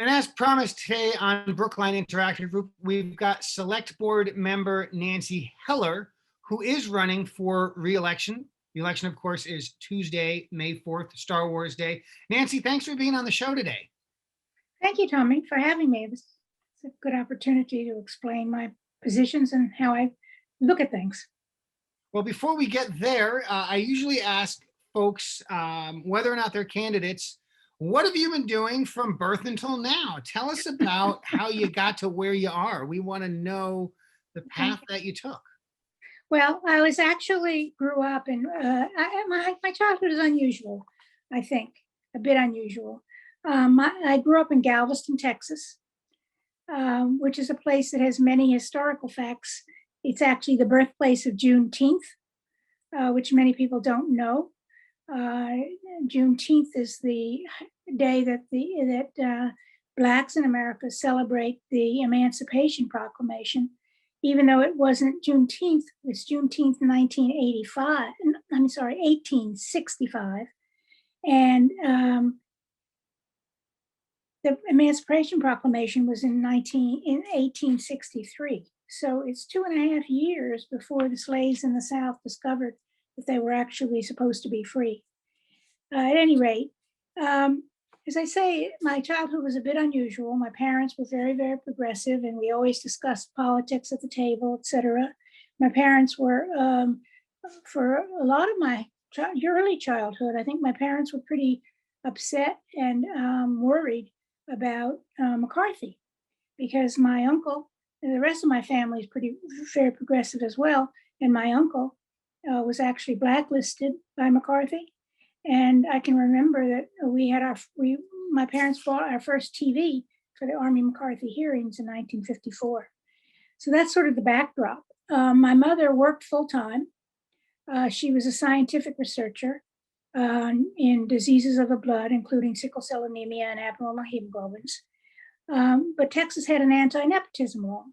And as promised today on Brookline Interactive Group, we've got Select Board member Nancy Heller, who is running for re-election. The election, of course, is Tuesday, May 4th, Star Wars Day. Nancy, thanks for being on the show today. Thank you, Tommy, for having me. This is a good opportunity to explain my positions and how I look at things. Well, before we get there, I usually ask folks whether or not they're candidates. What have you been doing from birth until now? Tell us about how you got to where you are. We want to know the path that you took. Well, I was actually grew up in, my childhood is unusual, I think, a bit unusual. I grew up in Galveston, Texas, which is a place that has many historical facts. It's actually the birthplace of Juneteenth, which many people don't know. Juneteenth is the day that Blacks in America celebrate the Emancipation Proclamation, even though it wasn't Juneteenth. It's Juneteenth 1865. And the Emancipation Proclamation was in 1863. So it's 2.5 years before the slaves in the South discovered that they were actually supposed to be free. At any rate, as I say, my childhood was a bit unusual. My parents were very, very progressive, and we always discussed politics at the table, etc. My parents were, for a lot of my early childhood, I think my parents were pretty upset and worried about McCarthy, because my uncle, and the rest of my family is very progressive as well, and my uncle was actually blacklisted by McCarthy. And I can remember that my parents bought our first TV for the Army McCarthy hearings in 1954. So that's sort of the backdrop. My mother worked full time. She was a scientific researcher in diseases of the blood, including sickle cell anemia and abnormal hemoglobins. But Texas had an anti-nepotism law.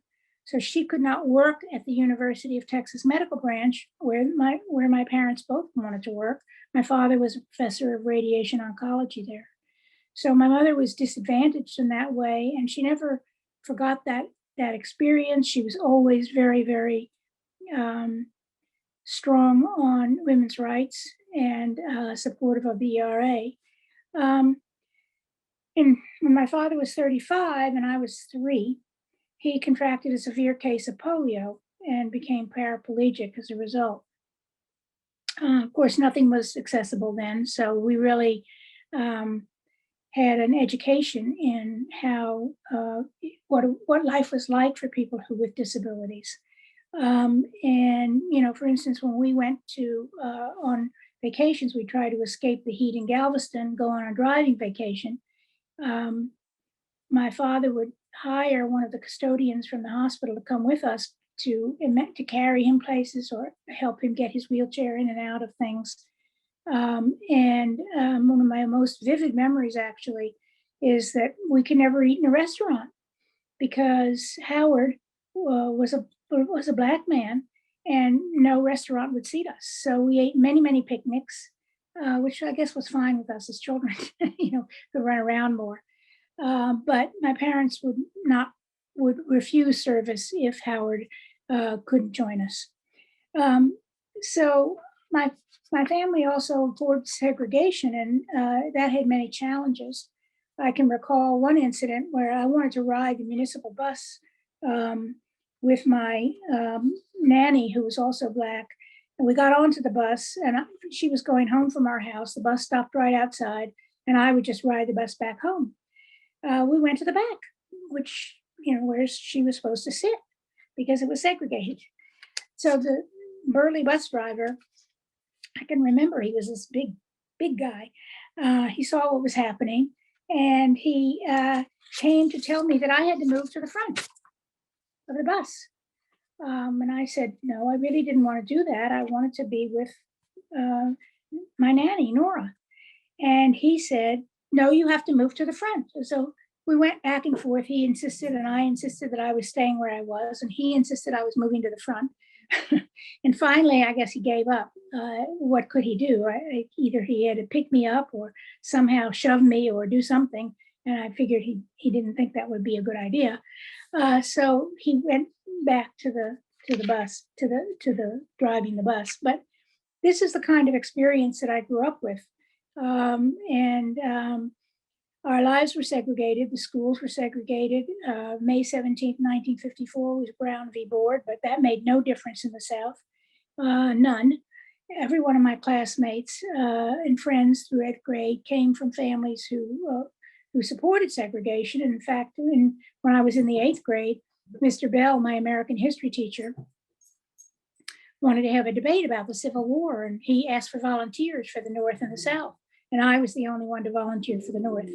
So she could not work at the University of Texas Medical Branch, where my parents both wanted to work. My father was a professor of radiation oncology there. So my mother was disadvantaged in that way, and she never forgot that experience. She was always very, very strong on women's rights and supportive of the ERA. And when my father was 35 and I was 3, he contracted a severe case of polio and became paraplegic as a result. Of course, nothing was accessible then, so we really had an education in how what life was like for people with disabilities. And for instance, when we went to on vacations, we tried to escape the heat in Galveston, go on a driving vacation. My father would hire one of the custodians from the hospital to come with us to carry him places or help him get his wheelchair in and out of things. And one of my most vivid memories actually is that we could never eat in a restaurant because Howard was a Black man and no restaurant would seat us. So we ate many, many picnics, which I guess was fine with us as children, to run around more. But my parents would refuse service if Howard couldn't join us. So my family also abhorred segregation, and that had many challenges. I can recall one incident where I wanted to ride the municipal bus with my nanny, who was also Black. And we got onto the bus, and she was going home from our house. The bus stopped right outside, and I would just ride the bus back home. We went to the back, which, where she was supposed to sit because it was segregated. So the burly bus driver, I can remember he was this big guy. He saw what was happening, and he came to tell me that I had to move to the front of the bus. And I said, no, I really didn't want to do that. I wanted to be with my nanny, Nora. And he said, no, you have to move to the front. So we went back and forth. He insisted, and I insisted that I was staying where I was, and he insisted I was moving to the front. And finally, I guess he gave up. What could he do? Either he had to pick me up or somehow shove me or do something. and I figured he didn't think that would be a good idea. So he went back to the bus, to the driving the bus. But this is the kind of experience that I grew up with. And our lives were segregated. The schools were segregated. May 17th, 1954 was Brown v. Board, but that made no difference in the South. None. Every one of my classmates and friends through 8th grade came from families who supported segregation. In fact, when I was in the 8th grade, Mr. Bell, my American history teacher, wanted to have a debate about the Civil War, and he asked for volunteers for the North and the South, and I was the only one to volunteer for the North.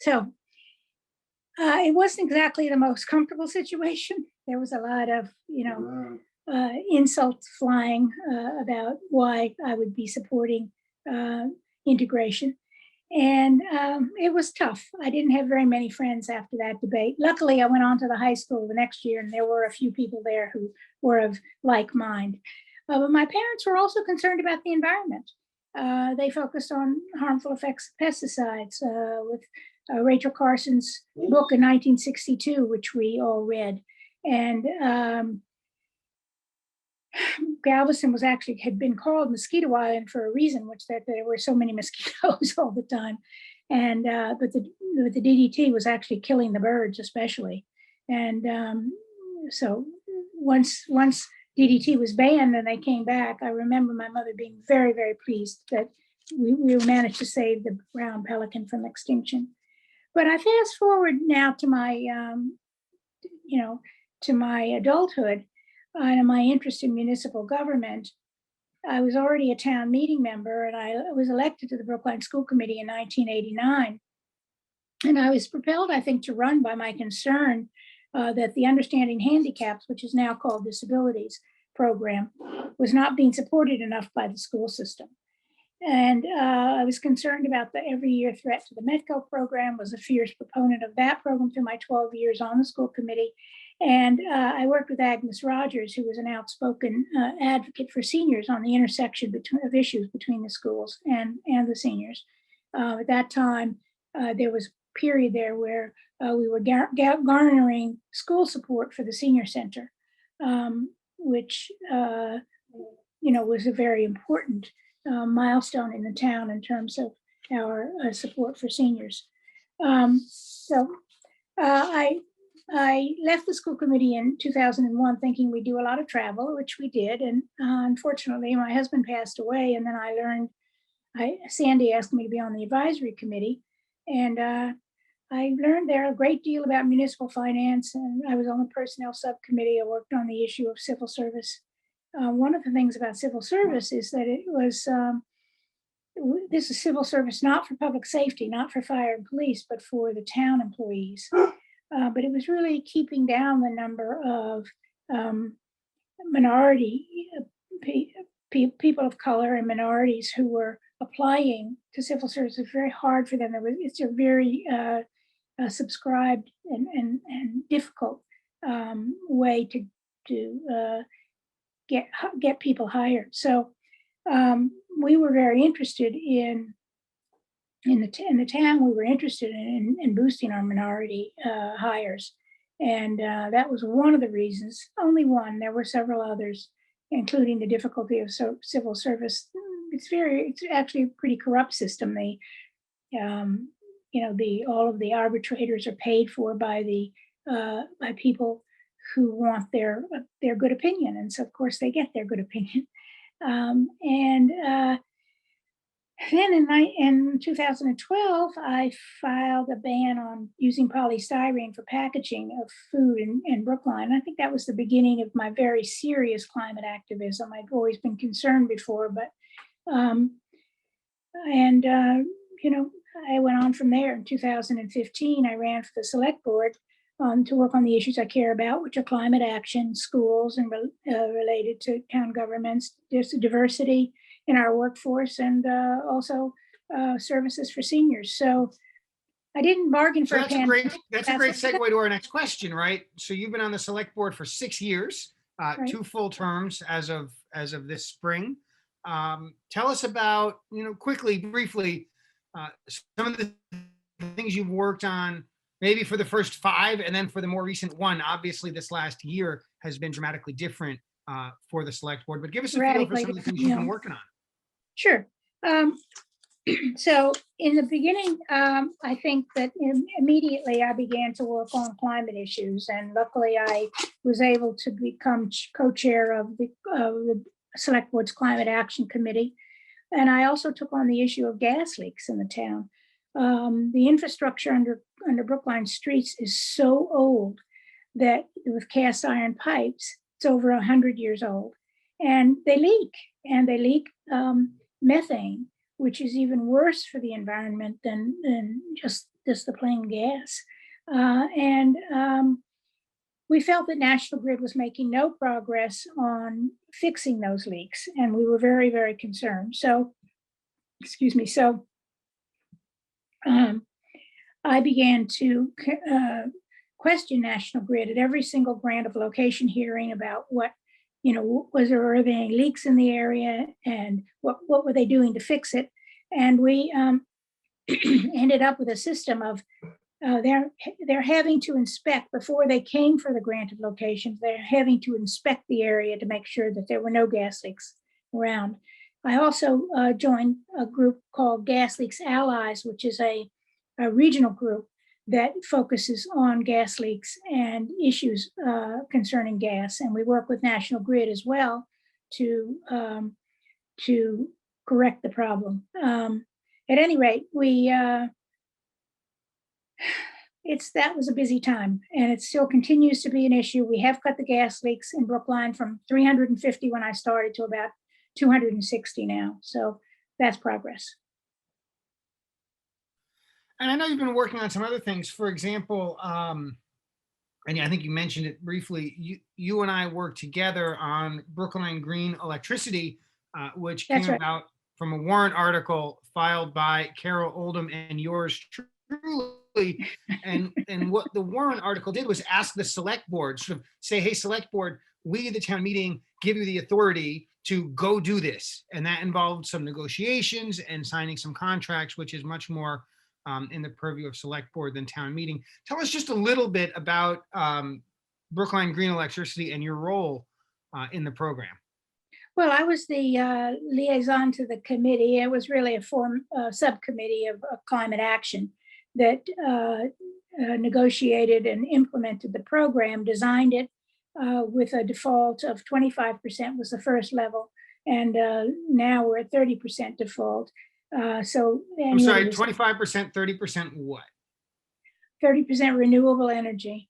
So it wasn't exactly the most comfortable situation. There was a lot of, insults flying about why I would be supporting integration. And it was tough. I didn't have very many friends after that debate. Luckily, I went on to the high school the next year, and there were a few people there who were of like mind. But my parents were also concerned about the environment. They focused on harmful effects of pesticides with Rachel Carson's book in 1962, which we all read. And Galveston had been called Mosquito Island for a reason, which that there were so many mosquitoes all the time. And but the DDT was actually killing the birds, especially. And so once DDT was banned and they came back, I remember my mother being very, very pleased that we managed to save the brown pelican from extinction. But I fast forward now to my, to my adulthood and my interest in municipal government. I was already a town meeting member, and I was elected to the Brookline School Committee in 1989. And I was propelled, I think, to run by my concern that the Understanding Handicaps, which is now called Disabilities program, was not being supported enough by the school system. And I was concerned about the every year threat to the METCO program, was a fierce proponent of that program through my 12 years on the school committee. And I worked with Agnes Rogers, who was an outspoken advocate for seniors on the intersection of issues between the schools and the seniors. At that time, there was a period there where we were garnering school support for the senior center, which was a very important milestone in the town in terms of our support for seniors. I left the school committee in 2001 thinking we'd do a lot of travel, which we did. And unfortunately, my husband passed away. And then I learned, Sandy asked me to be on the advisory committee. And I learned there a great deal about municipal finance. And I was on the personnel subcommittee. I worked on the issue of civil service. One of the things about civil service is that it was, this is civil service, not for public safety, not for fire and police, but for the town employees. But it was really keeping down the number of minority people of color and minorities who were applying to civil service. It was very hard for them. It's a very subscribed and difficult way to get people hired. So we were very interested in the town. We were interested in boosting our minority hires, and that was one of the reasons. Only one. There were several others, including the difficulty of civil service. It's actually a pretty corrupt system. All of the arbitrators are paid for by people who want their good opinion, and so of course they get their good opinion. Then in 2012, I filed a ban on using polystyrene for packaging of food in Brookline. I think that was the beginning of my very serious climate activism. I've always been concerned before, but I went on from there. In 2015, I ran for the select board to work on the issues I care about, which are climate action, schools, and related to town governments. There's diversity in our workforce, and also services for seniors. So I didn't bargain for that's a great segue to our next question, right? So you've been on the select board for 6 years, right. 2 full terms as of this spring. Tell us about, quickly, briefly, some of the things you've worked on, maybe for the first 5, and then for the more recent one. Obviously, this last year has been dramatically different for the select board, but give us a feel for radically some of the different, things you've been working on. Sure. Um, so in the beginning, I think that immediately I began to work on climate issues, and luckily I was able to become co-chair of the Select Board's Climate Action Committee. And I also took on the issue of gas leaks in the town. The infrastructure under Brookline streets is so old that with cast iron pipes, it's over 100 years old, and they leak methane, which is even worse for the environment than just the plain gas. And we felt that National Grid was making no progress on fixing those leaks, and we were very, very concerned. So, excuse me. So I began to question National Grid at every single grant of location hearing about what, were there any leaks in the area, and what were they doing to fix it? And we ended up with a system of they're having to inspect before they came for the granted locations. They're having to inspect the area to make sure that there were no gas leaks around. I also joined a group called Gas Leaks Allies, which is a regional group that focuses on gas leaks and issues concerning gas. And we work with National Grid as well to correct the problem. At any rate, that was a busy time, and it still continues to be an issue. We have cut the gas leaks in Brookline from 350 when I started to about 260 now. So that's progress. And I know you've been working on some other things. For example, and I think you mentioned it briefly, you and I worked together on Brookline Green Electricity, which came about from a warrant article filed by Carol Oldham and yours truly. And what the warrant article did was ask the select board, sort of say, hey, select board, we at the town meeting give you the authority to go do this. And that involved some negotiations and signing some contracts, which is much more in the purview of select board than town meeting. Tell us just a little bit about Brookline Green Electricity and your role in the program. Well, I was the liaison to the committee. It was really a subcommittee of climate action that negotiated and implemented the program, designed it with a default of 25% was the first level. And now we're at 30% default. So I'm sorry, 25%, 30% what? 30% renewable energy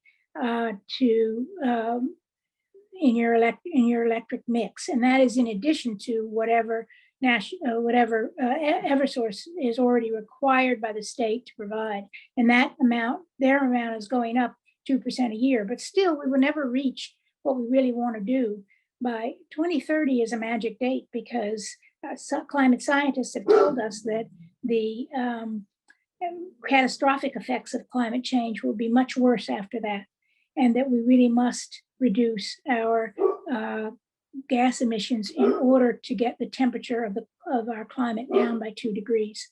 in your electric mix, and that is in addition to whatever Eversource is already required by the state to provide. And that amount, their amount, is going up 2% a year. But still, we will never reach what we really want to do. By 2030 is a magic date, because climate scientists have told us that the catastrophic effects of climate change will be much worse after that, and that we really must reduce our gas emissions in order to get the temperature of our climate down by 2 degrees.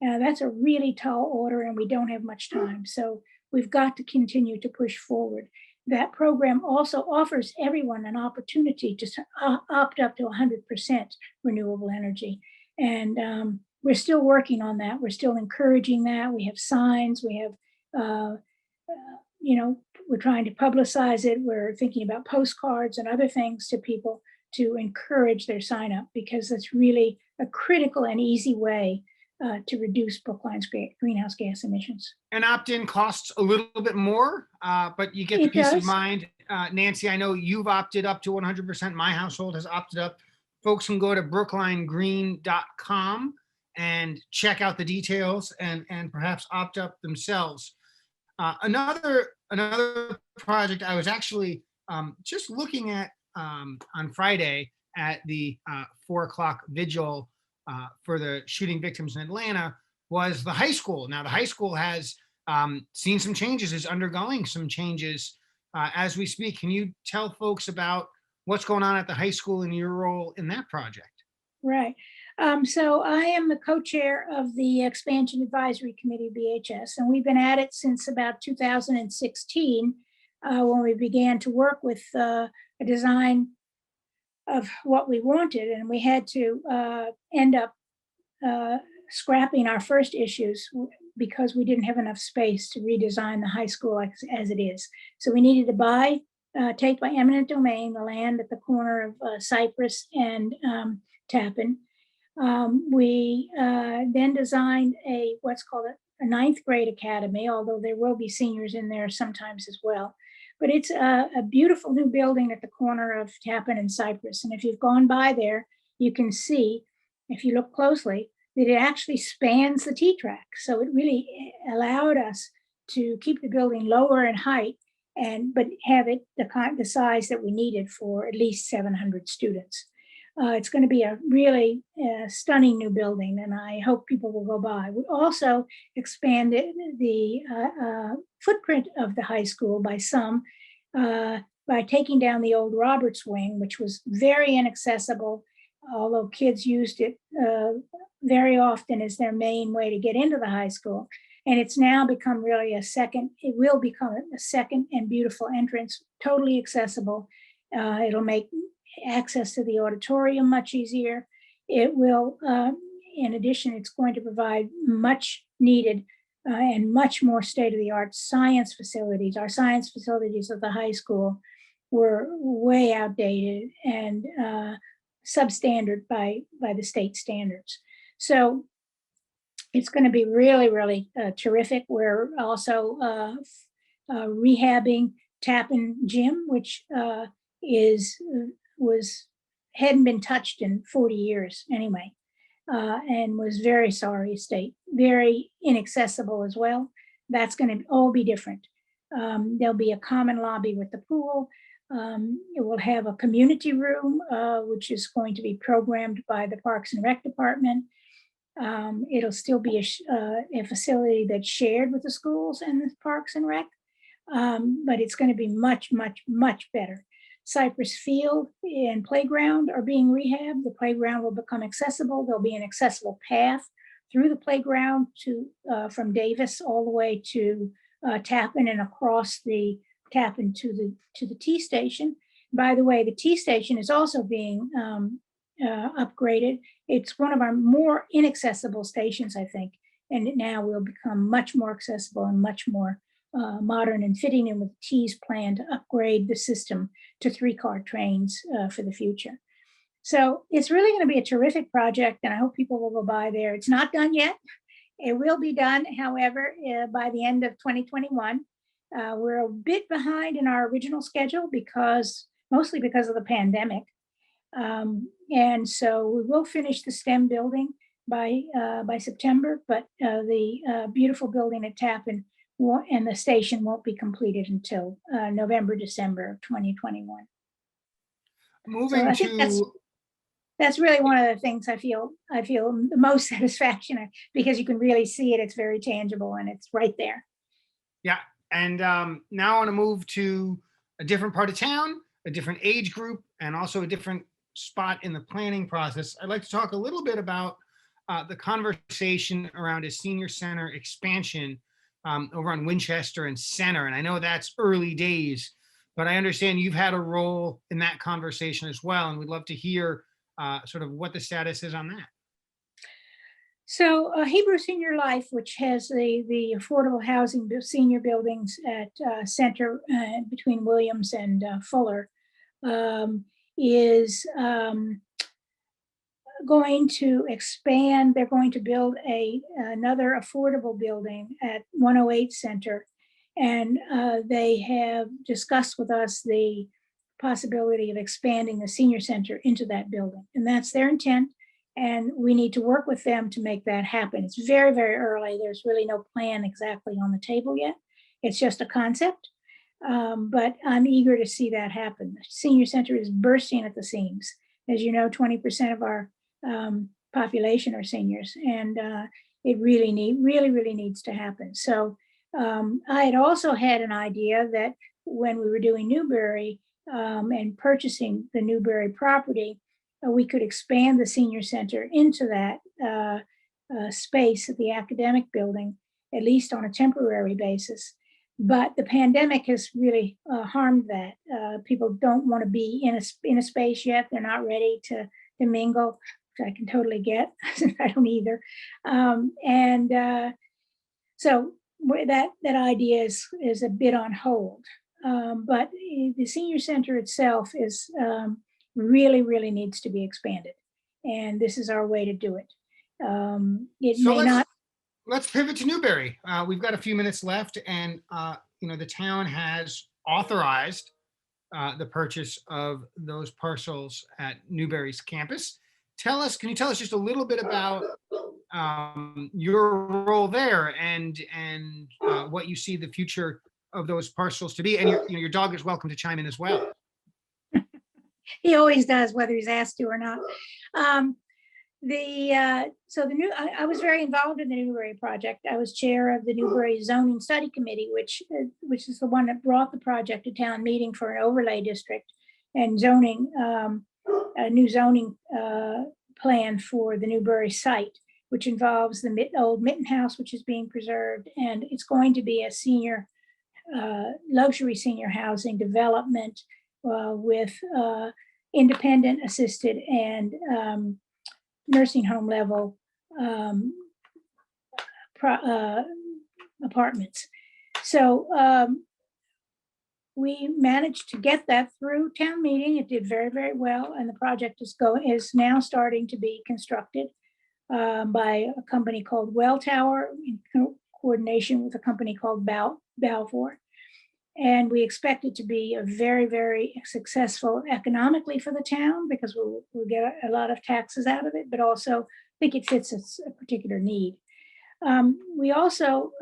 That's a really tall order, and we don't have much time. So we've got to continue to push forward. That program also offers everyone an opportunity to opt up to 100% renewable energy. And we're still working on that. We're still encouraging that. We have signs, we have, we're trying to publicize it. We're thinking about postcards and other things to people to encourage their sign up, because that's really a critical and easy way to reduce Brookline's greenhouse gas emissions. And opt-in costs a little bit more, but you get the peace of mind. Nancy, I know you've opted up to 100%. My household has opted up. Folks can go to brooklinegreen.com and check out the details and perhaps opt up themselves. Another project I was actually just looking at on Friday at the 4:00 vigil for the shooting victims in Atlanta was the high school. Now, the high school has seen some changes, is undergoing some changes as we speak. Can you tell folks about what's going on at the high school and your role in that project? Right. So I am the co-chair of the Expansion Advisory Committee, BHS, and we've been at it since about 2016, when we began to work with a design of what we wanted, and we had to end up scrapping our first issues because we didn't have enough space to redesign the high school as it is. So we needed to take by eminent domain the land at the corner of Cypress and Tappan. We then designed what's called a ninth grade academy, although there will be seniors in there sometimes as well. But it's a beautiful new building at the corner of Tappan and Cypress. And if you've gone by there, you can see, if you look closely, that it actually spans the T-track. So it really allowed us to keep the building lower in height, but have it the size that we needed for at least 700 students. It's going to be a really stunning new building, and I hope people will go by. We also expanded the footprint of the high school by taking down the old Roberts Wing, which was very inaccessible, although kids used it very often as their main way to get into the high school. And it's now become really it will become a second and beautiful entrance, totally accessible. It'll make access to the auditorium much easier. It will, in addition, it's going to provide much needed and much more state-of-the-art science facilities. Our science facilities at the high school were way outdated and substandard by the state standards. So it's going to be really, really terrific. We're also rehabbing Tappan Gym, which hadn't been touched in 40 years anyway, and was very sorry state, very inaccessible as well. That's going to all be different. There'll be a common lobby with the pool. It will have a community room, which is going to be programmed by the Parks and Rec Department. It'll still be a facility that's shared with the schools and the Parks and Rec, but it's going to be much, much, much better. Cypress Field and playground are being rehabbed. The playground will become accessible. There'll be an accessible path through the playground from Davis all the way to Tappan and across the Tappan to the T station. By the way, the T station is also being upgraded. It's one of our more inaccessible stations, I think, and it now will become much more accessible and much more modern and fitting in with T's plan to upgrade the system to 3-car trains for the future. So it's really going to be a terrific project, and I hope people will go by there. It's not done yet. It will be done, however, by the end of 2021. We're a bit behind in our original schedule mostly because of the pandemic. And so we will finish the STEM building by September, but the beautiful building at Tappan and the station won't be completed until November, December of 2021. Moving so that's really one of the things I feel the most satisfaction because you can really see it. It's very tangible and it's right there. Yeah. And now I want to move to a different part of town, a different age group, and also a different spot in the planning process. I'd like to talk a little bit about the conversation around a senior center expansion over on Winchester and Center. And I know that's early days, but I understand you've had a role in that conversation as well. And we'd love to hear sort of what the status is on that. So Hebrew Senior Life, which has the affordable housing senior buildings at Center between Williams and Fuller, is going to expand. They're going to build another affordable building at 108 Center. And they have discussed with us the possibility of expanding the senior center into that building. And that's their intent. And we need to work with them to make that happen. It's very, very early. There's really no plan exactly on the table yet. It's just a concept. But I'm eager to see that happen. The senior center is bursting at the seams. As you know, 20% of our population are seniors, and it really needs to happen. So I had also had an idea that when we were doing Newberry and purchasing the Newberry property, we could expand the senior center into that space at the academic building, at least on a temporary basis. But the pandemic has really harmed that. People don't want to be in a space yet. They're not ready to mingle, which I can totally get. I don't either. So that idea is a bit on hold. But the senior center itself is really needs to be expanded, and this is our way to do it. It So may not. let's pivot to Newbury. We've got a few minutes left, and the town has authorized the purchase of those parcels at Newbury's campus. Can you tell us just a little bit about your role there and what you see the future of those parcels to be? And your dog is welcome to chime in as well. He always does, whether he's asked to or not. I was very involved in the Newbury project. I was chair of the Newbury Zoning Study Committee, which is the one that brought the project to town meeting for an overlay district and zoning, a new zoning plan for the Newbury site, which involves the old Mitten House, which is being preserved, and it's going to be a senior, luxury senior housing development with independent, assisted, and nursing home level apartments. So we managed to get that through town meeting. It did very well, and the project is now starting to be constructed by a company called Welltower in coordination with a company called Balfour. And we expect it to be a very successful economically for the town, because we'll get a lot of taxes out of it, but also I think it fits a particular need. We also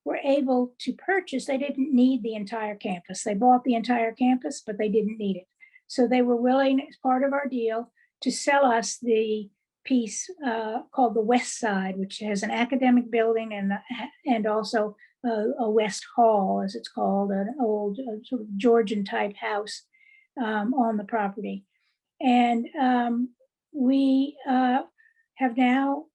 were able to purchase, they didn't need the entire campus. They bought the entire campus, but they didn't need it. So they were willing, as part of our deal, to sell us the piece called the West Side, which has an academic building and also a West Hall, as it's called, an old sort of Georgian type house on the property. And we have now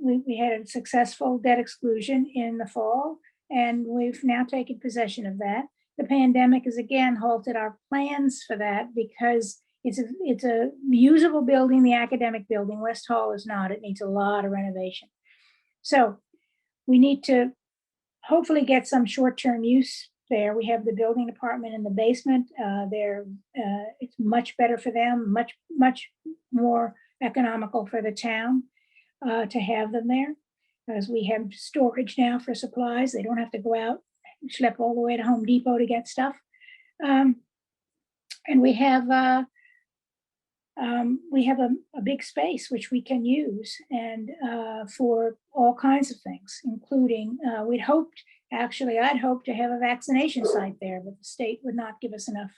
we had a successful debt exclusion in the fall, and we've now taken possession of that. The pandemic has again halted our plans for that, because it's a usable building, the academic building. West Hall is not. It needs a lot of renovation. So we need to hopefully get some short-term use there. We have the building department in the basement. It's much better for them, much more economical for the town to have them there, as we have storage now for supplies. They don't have to go out and schlep all the way to Home Depot to get stuff. And we have a big space which we can use, and for all kinds of things, including I'd hoped to have a vaccination site there, but the state would not give us enough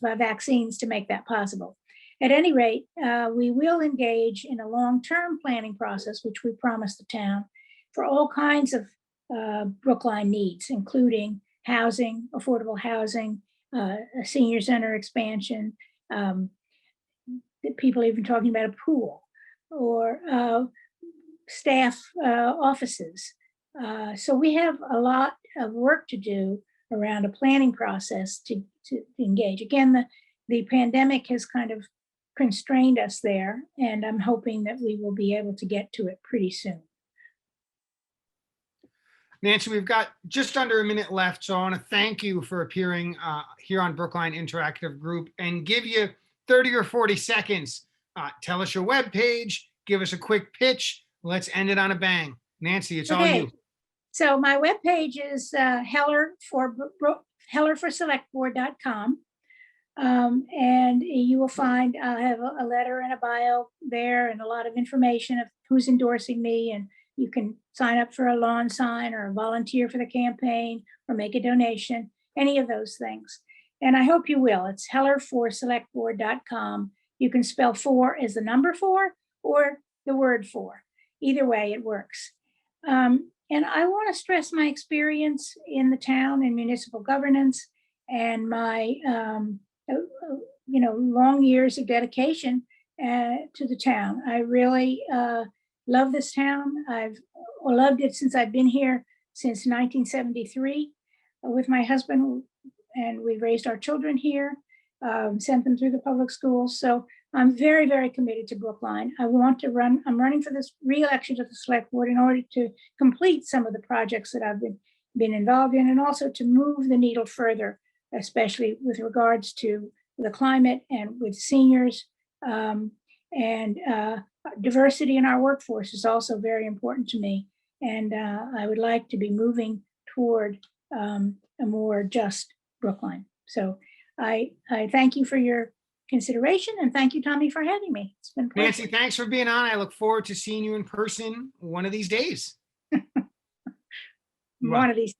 vaccines to make that possible. At any rate, we will engage in a long-term planning process, which we promised the town, for all kinds of Brookline needs, including housing, affordable housing, a senior center expansion, people even talking about a pool, or staff offices. So we have a lot of work to do around a planning process to engage. Again, the pandemic has kind of constrained us there, and I'm hoping that we will be able to get to it pretty soon. Nancy, we've got just under a minute left, so I want to thank you for appearing here on Brookline Interactive Group and give you 30 or 40 seconds. Tell us your webpage, give us a quick pitch. Let's end it on a bang. Nancy, it's all you. So my webpage is hellerforselectboard.com. And you will find I have a letter and a bio there, and a lot of information of who's endorsing me, and you can sign up for a lawn sign or volunteer for the campaign or make a donation, any of those things. And I hope you will. It's hellerforselectboard.com. You can spell 4 as the number 4 or the word 4. Either way, it works. And I want to stress my experience in the town in municipal governance, and my long years of dedication to the town. I really love this town. I've loved it since I've been here since 1973 with my husband, and we raised our children here, sent them through the public schools. So I'm very, very committed to Brookline. I'm running for this re-election to the select board in order to complete some of the projects that I've been involved in, and also to move the needle further, especially with regards to the climate and with seniors. And diversity in our workforce is also very important to me. And I would like to be moving toward a more just Brookline. So I thank you for your consideration, and thank you, Tommy, for having me. It's been a pleasure. Nancy, thanks for being on. I look forward to seeing you in person one of these days. One of these